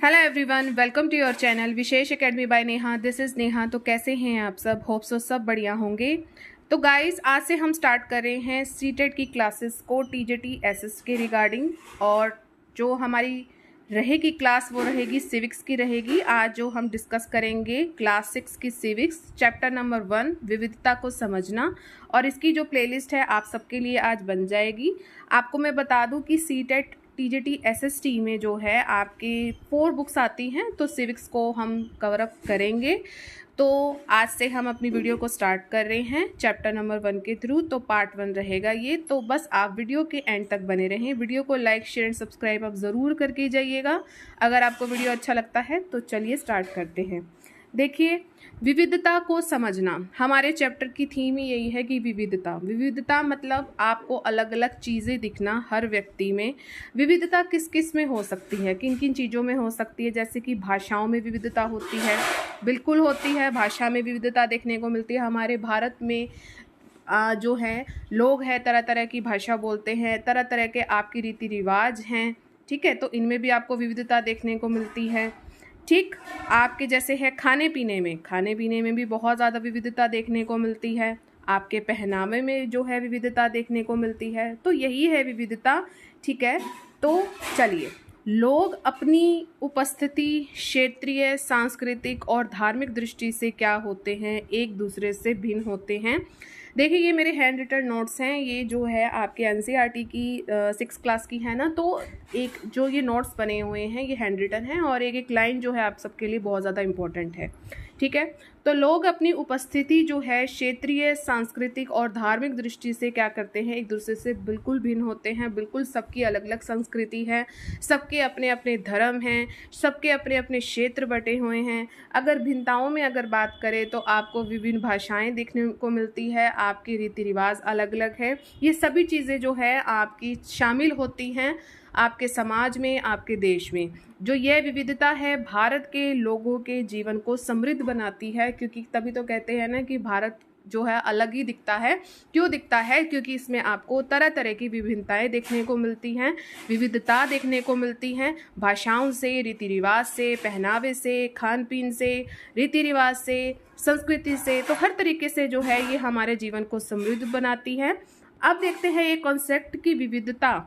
Hello everyone, welcome to your channel Vishesh academy by Neha. This is Neha. तो कैसे हैं आप सब? होप सो सब बढ़िया होंगे। तो गाइस, आज से हम स्टार्ट कर रहे हैं सीटेट की क्लासेस को टीजीटी एसएस के रिगार्डिंग। और जो हमारी रहेगी क्लास वो रहेगी सिविक्स की रहेगी। आज जो हम डिस्कस करेंगे क्लास 6 की सिविक्स चैप्टर नंबर 1 विविधता को समझना। और इसकी जो प्लेलिस्ट है आप सबके लिए आज बन जाएगी। आपको मैं बता दूं कि सीटेट टीजीटी एसएसटी में जो है आपके 4 बुक्स आती हैं, तो सिविक्स को हम कवर अप करेंगे। तो आज से हम अपनी वीडियो को स्टार्ट कर रहे हैं चैप्टर नंबर 1 के थ्रू। तो पार्ट 1 रहेगा ये। तो बस आप वीडियो के एंड तक बने रहें। वीडियो को लाइक शेयर एंड सब्सक्राइब आप ज़रूर करके जाइएगा अगर आपको वीडियो अच्छा लगता है। तो चलिए स्टार्ट करते हैं। देखिए, विविधता को समझना, हमारे चैप्टर की थीम ही यही है कि विविधता मतलब आपको अलग अलग चीज़ें दिखना हर व्यक्ति में। विविधता किस किस में हो सकती है, किन किन चीज़ों में हो सकती है? जैसे कि भाषाओं में विविधता होती है, बिल्कुल होती है। भाषा में विविधता देखने को मिलती है। हमारे भारत में जो है लोग हैं, तरह तरह की भाषा बोलते हैं, तरह तरह के आपके रीति रिवाज हैं, ठीक है। तो इनमें भी आपको विविधता देखने को मिलती है। ठीक, आपके जैसे है खाने पीने में भी बहुत ज़्यादा विविधता देखने को मिलती है। आपके पहनावे में जो है विविधता देखने को मिलती है। तो यही है विविधता, ठीक है। तो चलिए, लोग अपनी उपस्थिति क्षेत्रीय, सांस्कृतिक और धार्मिक दृष्टि से क्या होते हैं, एक दूसरे से भिन्न होते हैं। देखिए, ये मेरे हैंड रिटन नोट्स हैं। ये जो है आपके एनसीईआरटी की 6 क्लास की है ना। तो एक जो ये नोट्स बने हुए हैं ये हैंड रिटन है, और एक एक लाइन जो है आप सबके लिए बहुत ज़्यादा इम्पोर्टेंट है, ठीक है। तो लोग अपनी उपस्थिति जो है क्षेत्रीय, सांस्कृतिक और धार्मिक दृष्टि से क्या करते हैं, एक दूसरे से बिल्कुल भिन्न होते हैं। बिल्कुल सबकी अलग अलग संस्कृति है, सबके अपने अपने धर्म हैं, सबके अपने अपने क्षेत्र बटे हुए हैं। अगर भिन्नताओं में अगर बात करें तो आपको विभिन्न भाषाएं देखने को मिलती है, आपके रीति रिवाज अलग अलग है। ये सभी चीज़ें जो है आपकी शामिल होती हैं आपके समाज में, आपके देश में। जो यह विविधता है भारत के लोगों के जीवन को समृद्ध बनाती है, क्योंकि तभी तो कहते हैं ना कि भारत जो है अलग ही दिखता है। क्यों दिखता है? क्योंकि इसमें आपको तरह तरह की विभिन्नताएं देखने को मिलती हैं, विविधता देखने को मिलती हैं, भाषाओं से, रीति रिवाज से, पहनावे से, खान पीन से, रीति रिवाज से, संस्कृति से। तो हर तरीके से जो है ये हमारे जीवन को समृद्ध बनाती है। अब देखते हैं ये कॉन्सेप्ट की विविधता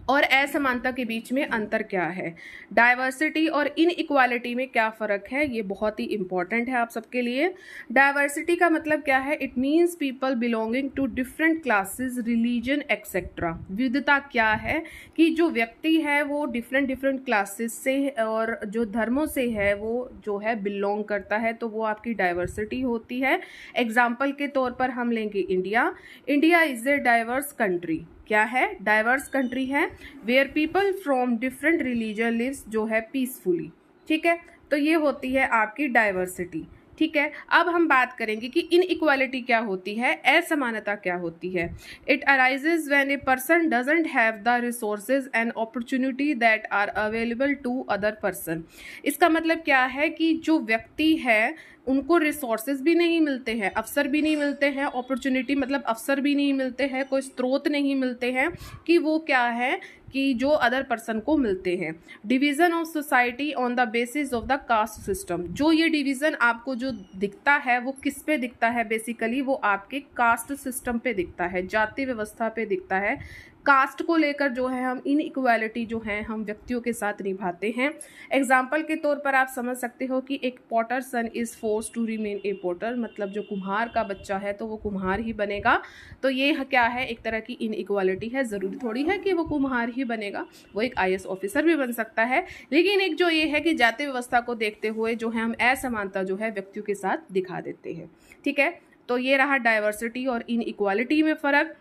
और असमानता के बीच में अंतर क्या है, डाइवर्सिटी और इनइक्वालिटी में क्या फ़र्क है। ये बहुत ही इंपॉर्टेंट है आप सबके लिए। डाइवर्सिटी का मतलब क्या है? It means people belonging to different classes, religion etcetera. विविधता क्या है कि जो व्यक्ति है वो डिफरेंट क्लासेस से और जो धर्मों से है वो जो है बिलोंग करता है, तो वो आपकी डाइवर्सिटी होती है। एग्जाम्पल के तौर पर हम लेंगे India. India is a diverse country. क्या है? डाइवर्स कंट्री है, where people from different religion lives जो है पीसफुली, ठीक है। तो ये होती है आपकी डाइवर्सिटी, ठीक है। अब हम बात करेंगे कि इनइक्वालिटी क्या होती है, असमानता क्या होती है। It arises when a person doesn't have the resources and opportunity that are available to other person. इसका मतलब क्या है कि जो व्यक्ति है उनको रिसोर्सेज भी नहीं मिलते हैं, अवसर भी नहीं मिलते हैं, अपॉर्चुनिटी मतलब अवसर भी नहीं मिलते हैं, कोई स्रोत नहीं मिलते हैं कि वो क्या है कि जो अदर पर्सन को मिलते हैं। Division of society on the basis of the caste system. जो ये डिवीज़न आपको जो दिखता है वो किस पे दिखता है? बेसिकली वो आपके कास्ट सिस्टम पे दिखता है, जाति व्यवस्था पे दिखता है। कास्ट को लेकर जो है हम इनइक्वालिटी जो है हम व्यक्तियों के साथ निभाते हैं। एग्जाम्पल के तौर पर आप समझ सकते हो कि एक potter son is force to remain a potter, मतलब जो कुम्हार का बच्चा है तो वो कुम्हार ही बनेगा। तो ये क्या है? एक तरह की इनइक्वालिटी है। ज़रूरी थोड़ी है कि वो कुम्हार ही बनेगा, वो एक आईएएस ऑफिसर भी बन सकता है। लेकिन एक जो ये है कि जाति व्यवस्था को देखते हुए जो है हम असमानता जो है व्यक्तियों के साथ दिखा देते हैं, ठीक है। तो ये रहा डाइवर्सिटी और इनइक्वालिटी में फ़र्क।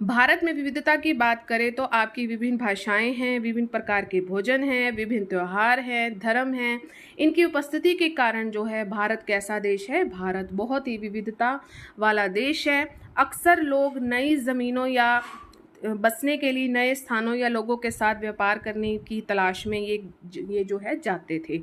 भारत में विविधता की बात करें तो आपकी विभिन्न भाषाएं हैं, विभिन्न प्रकार के भोजन हैं, विभिन्न त्यौहार हैं, धर्म हैं। इनकी उपस्थिति के कारण जो है भारत कैसा देश है? भारत बहुत ही विविधता वाला देश है। अक्सर लोग नई ज़मीनों या बसने के लिए नए स्थानों या लोगों के साथ व्यापार करने की तलाश में ये जो है जाते थे,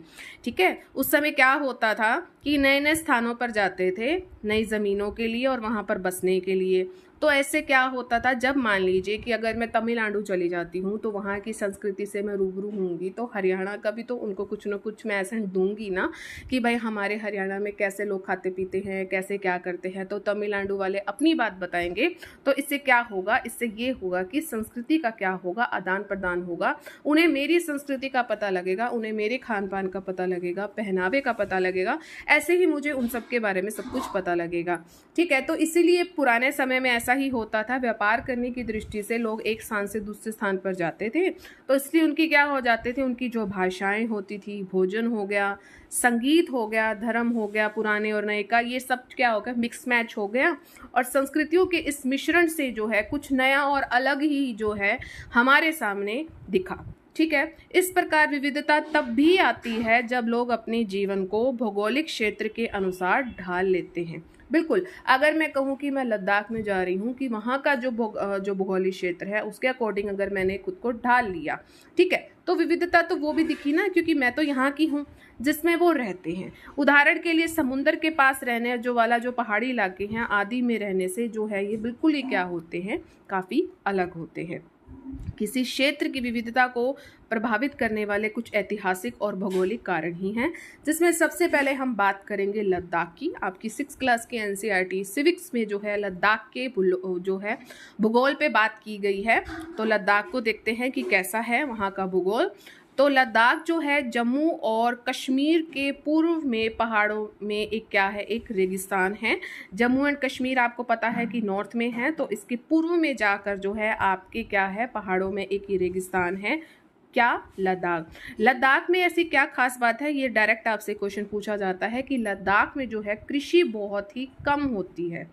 ठीक है। उस समय क्या होता था कि नए नए स्थानों पर जाते थे नई ज़मीनों के लिए और वहाँ पर बसने के लिए। तो ऐसे क्या होता था, जब मान लीजिए कि अगर मैं तमिलनाडु चली जाती हूँ तो वहाँ की संस्कृति से मैं रूबरू होंगी, तो हरियाणा का भी तो उनको कुछ ना कुछ मैं ऐसा दूंगी ना कि भाई हमारे हरियाणा में कैसे लोग खाते पीते हैं, कैसे क्या करते हैं, तो तमिलनाडु वाले अपनी बात बताएंगे। तो इससे क्या होगा, इससे ये होगा कि संस्कृति का क्या होगा, आदान प्रदान होगा। उन्हें मेरी संस्कृति का पता लगेगा, उन्हें मेरे खान पान का पता लगेगा, पहनावे का पता लगेगा, ऐसे ही मुझे उन सब के बारे में सब कुछ पता लगेगा। ठीक है, तो इसीलिए पुराने समय में ऐसा ही होता था। व्यापार करने की दृष्टि से लोग एक स्थान से दूसरे स्थान पर जाते थे, तो इसलिए उनकी क्या हो जाते थे, उनकी जो भाषाएं होती थी, भोजन हो गया, संगीत हो गया, धर्म हो गया, पुराने और नए का, ये सब क्या हो गया, मिक्स मैच हो गया। और संस्कृतियों के इस मिश्रण से जो है कुछ नया और अलग ही जो है हमारे सामने दिखा। ठीक है, इस प्रकार विविधता तब भी आती है जब लोग अपने जीवन को भौगोलिक क्षेत्र के अनुसार ढाल लेते हैं। बिल्कुल, अगर मैं कहूँ कि मैं लद्दाख में जा रही हूँ कि वहाँ का जो भौगोलिक क्षेत्र है उसके अकॉर्डिंग अगर मैंने खुद को ढाल लिया, ठीक है, तो विविधता तो वो भी दिखी ना, क्योंकि मैं तो यहाँ की हूँ जिसमें वो रहते हैं। उदाहरण के लिए समुद्र के पास रहने जो पहाड़ी इलाके हैं आदि में रहने से जो है ये बिल्कुल ही क्या होते हैं, काफ़ी अलग होते हैं। किसी क्षेत्र की विविधता को प्रभावित करने वाले कुछ ऐतिहासिक और भौगोलिक कारण ही हैं, जिसमें सबसे पहले हम बात करेंगे लद्दाख की। आपकी 6th क्लास के NCERT सिविक्स में जो है लद्दाख के जो है भूगोल पे बात की गई है। तो लद्दाख को देखते हैं कि कैसा है वहाँ का भूगोल। तो लद्दाख जो है जम्मू और कश्मीर के पूर्व में पहाड़ों में एक क्या है, एक रेगिस्तान है। जम्मू एंड कश्मीर आपको पता है कि नॉर्थ में है, तो इसके पूर्व में जाकर जो है आपके क्या है, पहाड़ों में एक ही रेगिस्तान है। क्या? लद्दाख। लद्दाख में ऐसी क्या खास बात है, ये डायरेक्ट आपसे क्वेश्चन पूछा जाता है कि लद्दाख में जो है कृषि बहुत ही कम होती है।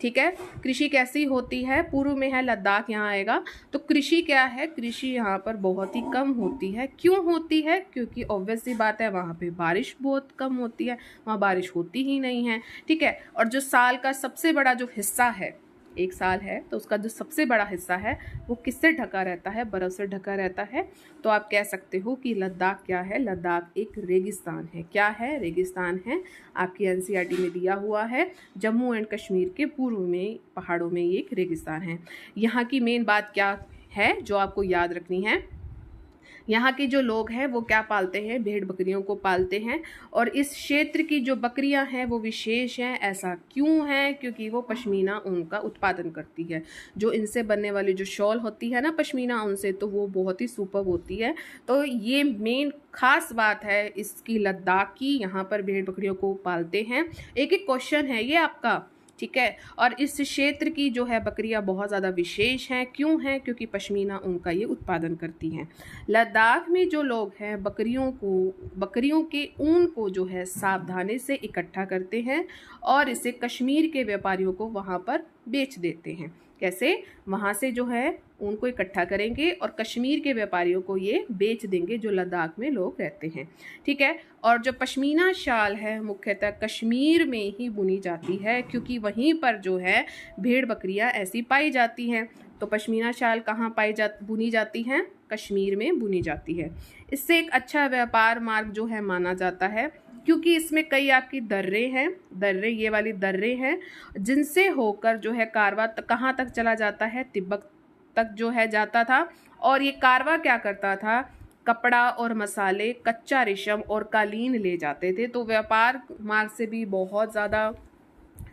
ठीक है, कृषि कैसी होती है, पूर्व में है लद्दाख, यहाँ आएगा तो कृषि क्या है, कृषि यहाँ पर बहुत ही कम होती है। क्यों होती है? क्योंकि ऑब्वियस सी बात है वहाँ पे बारिश बहुत कम होती है, वहाँ बारिश होती ही नहीं है। ठीक है, और जो साल का सबसे बड़ा जो हिस्सा है, एक साल है तो उसका जो सबसे बड़ा हिस्सा है वो किससे ढका रहता है, बर्फ़ से ढका रहता है। तो आप कह सकते हो कि लद्दाख क्या है, लद्दाख एक रेगिस्तान है। क्या है? रेगिस्तान है। आपकी NCERT में दिया हुआ है जम्मू एंड कश्मीर के पूर्व में पहाड़ों में ये एक रेगिस्तान है। यहाँ की मेन बात क्या है जो आपको याद रखनी है, यहाँ के जो लोग हैं वो क्या पालते हैं, भेड़ बकरियों को पालते हैं। और इस क्षेत्र की जो बकरियां हैं वो विशेष हैं। ऐसा क्यों है? क्योंकि वो पश्मीना ऊन का उत्पादन करती है। जो इनसे बनने वाली जो शॉल होती है ना पश्मीना ऊन से, तो वो बहुत ही सुपर्ब होती है। तो ये मेन खास बात है इसकी लद्दाख की, यहाँ पर भेड़ बकरियों को पालते हैं। एक एक क्वेश्चन है ये आपका, ठीक है। और इस क्षेत्र की जो है बकरियां बहुत ज़्यादा विशेष हैं। क्यों हैं? क्योंकि पश्मीना उनका ये उत्पादन करती हैं। लद्दाख में जो लोग हैं बकरियों के ऊन को जो है सावधानी से इकट्ठा करते हैं और इसे कश्मीर के व्यापारियों को वहाँ पर बेच देते हैं। कैसे? वहाँ से जो है ऊन को इकट्ठा करेंगे और कश्मीर के व्यापारियों को ये बेच देंगे जो लद्दाख में लोग रहते हैं। ठीक है, और जो पश्मीना शाल है मुख्यतः कश्मीर में ही बुनी जाती है, क्योंकि वहीं पर जो है भेड़ बकरियां ऐसी पाई जाती हैं। तो पश्मीना शाल कहाँ बुनी जाती हैं? कश्मीर में बुनी जाती है। इससे एक अच्छा व्यापार मार्ग जो है माना जाता है, क्योंकि इसमें कई आपकी दर्रे हैं, ये वाली दर्रे हैं, जिनसे होकर जो है कारवा कहाँ तक चला जाता है, तिब्बत तक जो है जाता था। और ये कारवा क्या करता था, कपड़ा और मसाले, कच्चा रेशम और कालीन ले जाते थे। तो व्यापार मार्ग से भी बहुत ज़्यादा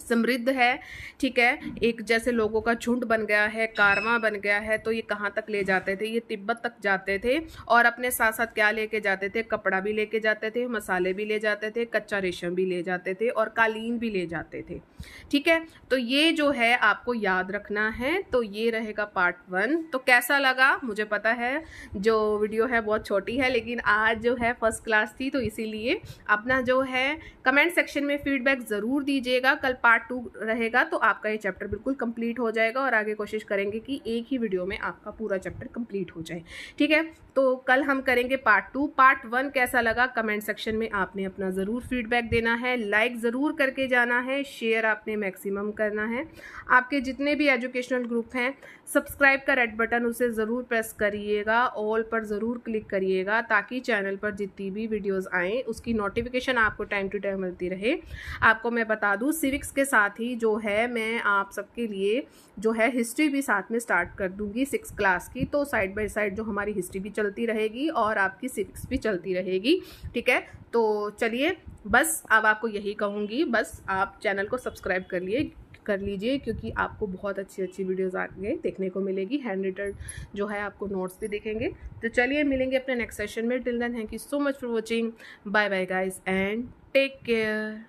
समृद्ध है। ठीक है, एक जैसे लोगों का झुंड बन गया है, कारवां बन गया है। तो ये कहाँ तक ले जाते थे? ये तिब्बत तक जाते थे और अपने साथ साथ क्या लेके जाते थे? कपड़ा भी लेके जाते थे, मसाले भी ले जाते थे, कच्चा रेशम भी ले जाते थे और कालीन भी ले जाते थे। ठीक है, तो ये जो है आपको याद रखना है। तो ये रहेगा पार्ट 1। तो कैसा लगा? मुझे पता है जो वीडियो है बहुत छोटी है, लेकिन आज जो है फर्स्ट क्लास थी तो इसीलिए अपना जो है कमेंट सेक्शन में फीडबैक ज़रूर दीजिएगा। कल पार्ट 2 रहेगा तो आपका ये चैप्टर बिल्कुल कंप्लीट हो जाएगा और आगे कोशिश करेंगे कि एक ही वीडियो में आपका पूरा चैप्टर कंप्लीट हो जाए। ठीक है, तो कल हम करेंगे पार्ट 2। पार्ट 1 कैसा लगा कमेंट सेक्शन में आपने अपना ज़रूर फीडबैक देना है, लाइक ज़रूर करके जाना है, शेयर आपने मैक्सिमम करना है। आपके जितने भी एजुकेशनल ग्रुप हैं, सब्सक्राइब का रेड बटन उसे ज़रूर प्रेस करिएगा, ऑल पर ज़रूर क्लिक करिएगा, ताकि चैनल पर जितनी भी वीडियोज़ आएँ उसकी नोटिफिकेशन आपको टाइम टू टाइम मिलती रहे। आपको मैं बता दूँ सिविक्स के साथ ही जो है मैं आप सबके लिए जो है हिस्ट्री भी साथ में स्टार्ट कर दूंगी 6 क्लास की। तो साइड बाय साइड जो हमारी हिस्ट्री भी चलती रहेगी और आपकी सिविक्स भी चलती रहेगी, ठीक है। तो चलिए, बस अब आपको यही कहूँगी, बस आप चैनल को सब्सक्राइब कर लीजिए क्योंकि आपको बहुत अच्छी अच्छी वीडियोज़ आगे देखने को मिलेगी। हैंड रिटन जो है आपको नोट्स भी दिखेंगे। तो चलिए मिलेंगे अपने नेक्स्ट सेशन में। Till then thank you so much for watching. Bye bye guys and take care.